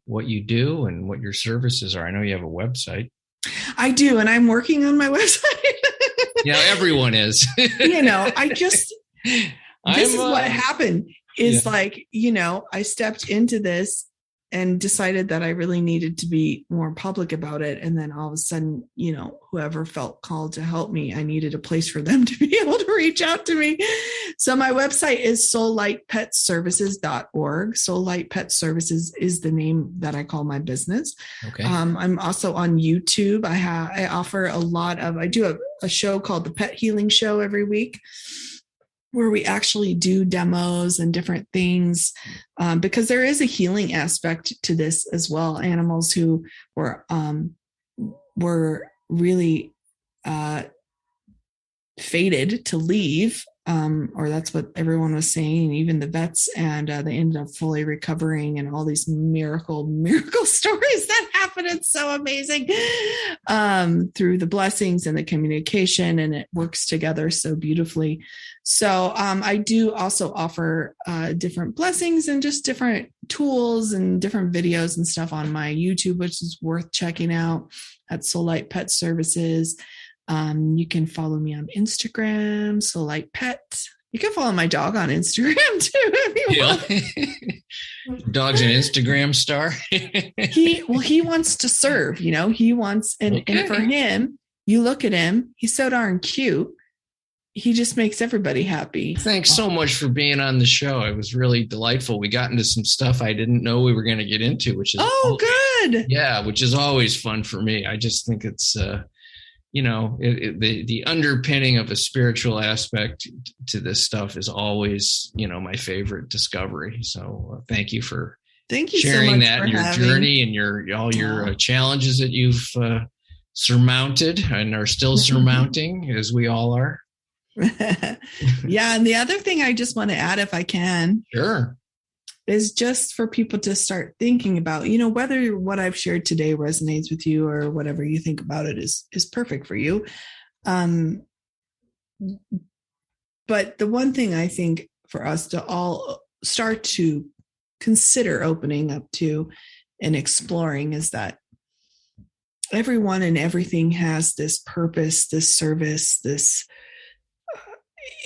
what you do and what your services are? I know you have a website. I do, and I'm working on my website. Yeah, everyone is. This is what happened is I stepped into this and decided that I really needed to be more public about it. And then all of a sudden, whoever felt called to help me, I needed a place for them to be able to reach out to me. So my website is soullightpetservices.org. Soul Light Pet Services is the name that I call my business. Okay. I'm also on YouTube. I offer I do a show called the Pet Healing Show every week, where we actually do demos and different things, because there is a healing aspect to this as well. Animals who were really fated to leave, or that's what everyone was saying, even the vets, and they ended up fully recovering, and all these miracle stories that happen. It's so amazing, through the blessings and the communication, and it works together so beautifully. So I do also offer different blessings and just different tools and different videos and stuff on my YouTube, which is worth checking out at Soul Light Pet Services. You can follow me on Instagram, Soul Light Pet. You can follow my dog on Instagram too if you want. Dog's an Instagram star. He wants to serve, he wants, and for him, you look at him, he's so darn cute. He just makes everybody happy. Thanks so much for being on the show. It was really delightful. We got into some stuff I didn't know we were going to get into, which is good. Yeah, which is always fun for me. I just think it's the underpinning of a spiritual aspect to this stuff is always, my favorite discovery. So thank you for sharing that and your journey and all your challenges that you've surmounted and are still surmounting, as we all are. Yeah. And the other thing I just want to add, if I can, sure, is just for people to start thinking about, whether what I've shared today resonates with you or whatever you think about it is perfect for you. But the one thing I think for us to all start to consider opening up to and exploring is that everyone and everything has this purpose, this service, this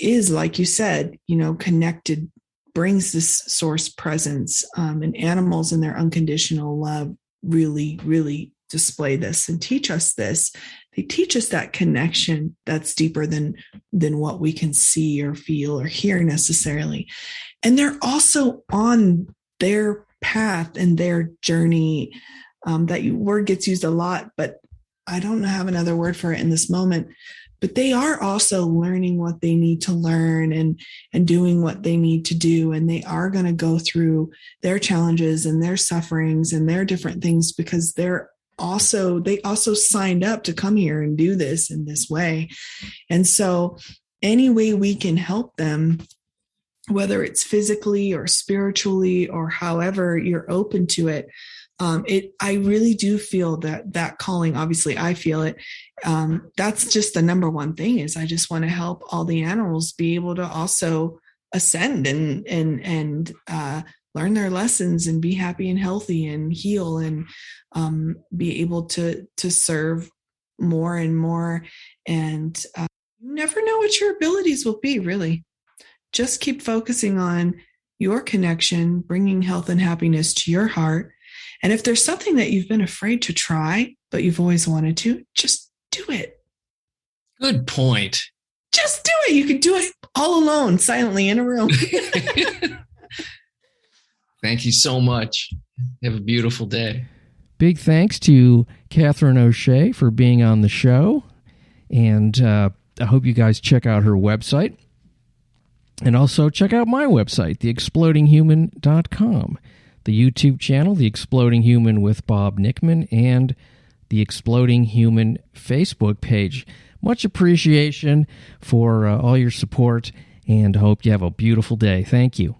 is, like you said, connected, brings this source presence, and animals and their unconditional love really, really display this and teach us this. They teach us that connection that's deeper than what we can see or feel or hear necessarily. And they're also on their path and their journey. That word gets used a lot, but I don't have another word for it in this moment. But they are also learning what they need to learn and doing what they need to do. And they are going to go through their challenges and their sufferings and their different things, because they also signed up to come here and do this in this way. And so any way we can help them, whether it's physically or spiritually or however you're open to it, I really do feel that calling. Obviously I feel it. That's just the number one thing, is I just want to help all the animals be able to also ascend and learn their lessons and be happy and healthy and heal and be able to serve more and more. And you never know what your abilities will be, really. Just keep focusing on your connection, bringing health and happiness to your heart. And if there's something that you've been afraid to try, but you've always wanted to, just do it. Good point. Just do it. You can do it all alone, silently in a room. Thank you so much. Have a beautiful day. Big thanks to Katherine O'Shea for being on the show. And I hope you guys check out her website. And also check out my website, theexplodinghuman.com. The YouTube channel, The Exploding Human with Bob Nickman, and The Exploding Human Facebook page. Much appreciation for all your support, and hope you have a beautiful day. Thank you.